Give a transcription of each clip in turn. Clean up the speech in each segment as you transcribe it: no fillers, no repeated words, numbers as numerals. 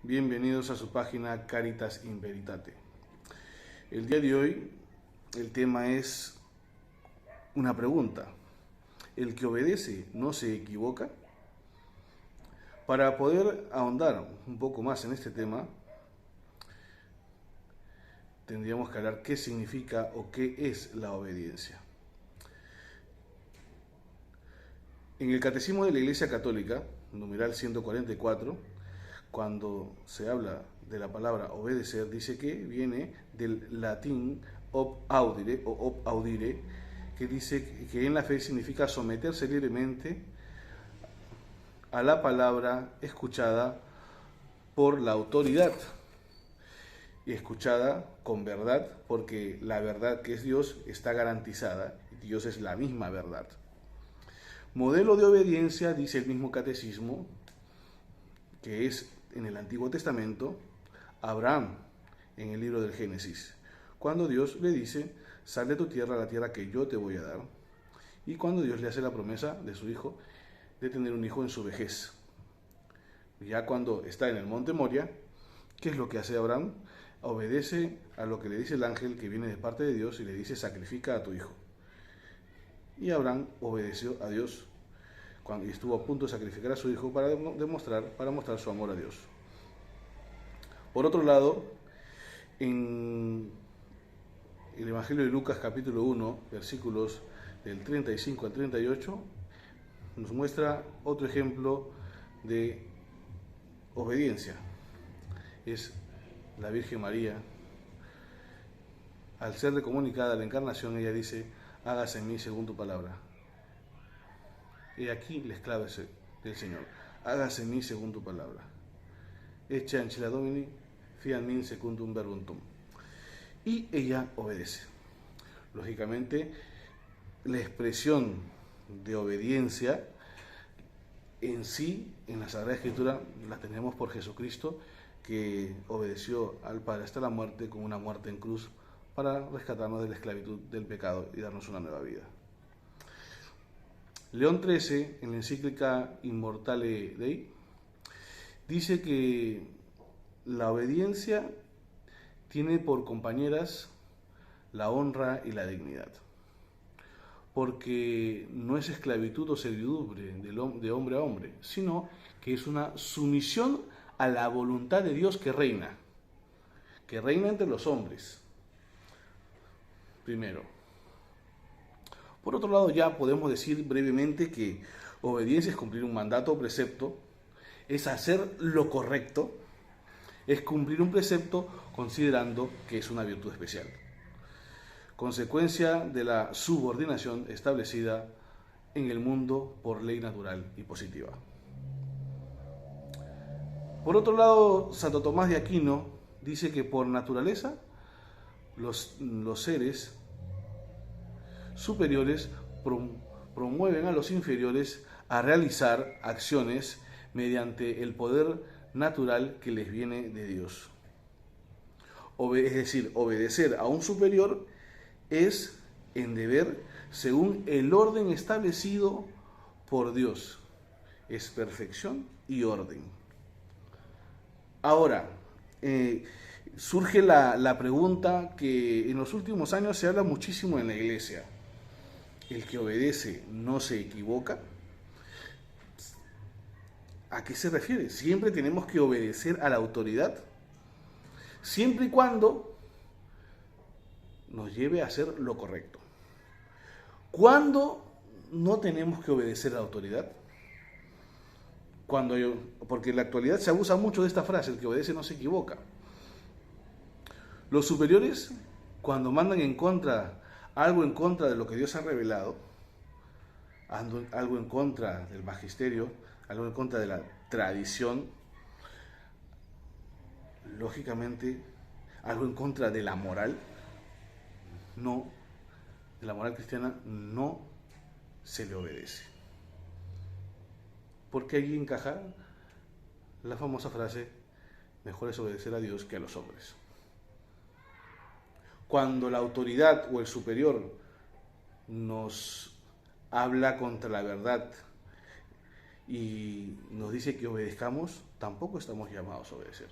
Bienvenidos a su página Caritas in Veritate. El día de hoy el tema es una pregunta. ¿El que obedece no se equivoca? Para poder ahondar un poco más en este tema, tendríamos que hablar qué significa o qué es la obediencia. En el Catecismo de la Iglesia Católica, numeral 144, cuando se habla de la palabra obedecer, dice que viene del latín ob audire o ob audire, que dice que en la fe significa someterse libremente a la palabra escuchada por la autoridad y escuchada con verdad, porque la verdad que es Dios está garantizada. Dios es la misma verdad. Modelo de obediencia, dice el mismo catecismo, que es en el Antiguo Testamento, Abraham, en el libro del Génesis, cuando Dios le dice, sal de tu tierra a la tierra que yo te voy a dar, y cuando Dios le hace la promesa de su hijo, de tener un hijo en su vejez. Ya cuando está en el monte Moria, ¿qué es lo que hace Abraham? Obedece a lo que le dice el ángel que viene de parte de Dios y le dice, sacrifica a tu hijo. Y Abraham obedeció a Dios cuando estuvo a punto de sacrificar a su hijo para mostrar su amor a Dios. Por otro lado, en el Evangelio de Lucas capítulo 1, versículos del 35 al 38, nos muestra otro ejemplo de obediencia. Es la Virgen María. Al ser comunicada a la encarnación, ella dice, hágase en mí según tu palabra. Y aquí la esclava del Señor, hágase en mí según tu palabra. Ecce ancilla Domini, fiat min secundum verbum tuum. Y ella obedece. Lógicamente, la expresión de obediencia en sí, en la Sagrada Escritura, la tenemos por Jesucristo, que obedeció al Padre hasta la muerte, con una muerte en cruz, para rescatarnos de la esclavitud del pecado y darnos una nueva vida. León XIII, en la encíclica Immortale Dei, dice que la obediencia tiene por compañeras la honra y la dignidad, porque no es esclavitud o servidumbre de hombre a hombre, sino que es una sumisión a la voluntad de Dios que reina entre los hombres, primero. Por otro lado, ya podemos decir brevemente que obediencia es cumplir un mandato o precepto, es hacer lo correcto, es cumplir un precepto considerando que es una virtud especial, consecuencia de la subordinación establecida en el mundo por ley natural y positiva. Por otro lado, Santo Tomás de Aquino dice que por naturaleza los seres superiores promueven a los inferiores a realizar acciones mediante el poder natural que les viene de Dios. Es decir, obedecer a un superior es en deber según el orden establecido por Dios. Es perfección y orden. Ahora, surge la pregunta que en los últimos años se habla muchísimo en la iglesia. ¿El que obedece no se equivoca? ¿A qué se refiere? ¿Siempre tenemos que obedecer a la autoridad? Siempre y cuando nos lleve a hacer lo correcto. ¿Cuándo no tenemos que obedecer a la autoridad? Porque en la actualidad se abusa mucho de esta frase, el que obedece no se equivoca. Los superiores, cuando mandan algo en contra de lo que Dios ha revelado, algo en contra del magisterio, algo en contra de la tradición, lógicamente, algo en contra de la moral, de la moral cristiana, no se le obedece. Porque allí encaja la famosa frase, mejor es obedecer a Dios que a los hombres. Cuando la autoridad o el superior nos habla contra la verdad y nos dice que obedezcamos, tampoco estamos llamados a obedecer.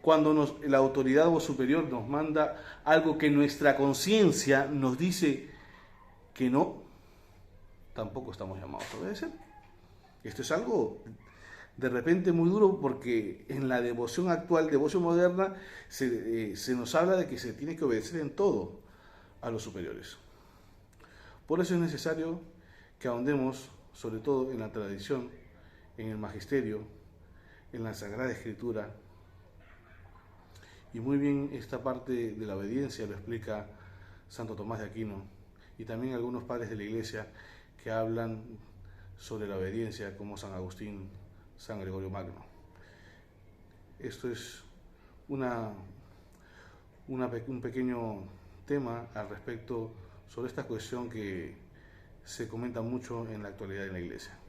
Cuando la autoridad superior nos manda algo que nuestra conciencia nos dice que no, tampoco estamos llamados a obedecer. Esto es algo de repente muy duro, porque en la devoción actual, devoción moderna, se nos habla de que se tiene que obedecer en todo a los superiores. Por eso es necesario que ahondemos sobre todo en la tradición, en el magisterio, en la Sagrada Escritura. Y muy bien esta parte de la obediencia lo explica Santo Tomás de Aquino y también algunos padres de la Iglesia que hablan sobre la obediencia, como San Agustín, San Gregorio Magno. Esto es un pequeño tema al respecto sobre esta cuestión que se comenta mucho en la actualidad en la Iglesia.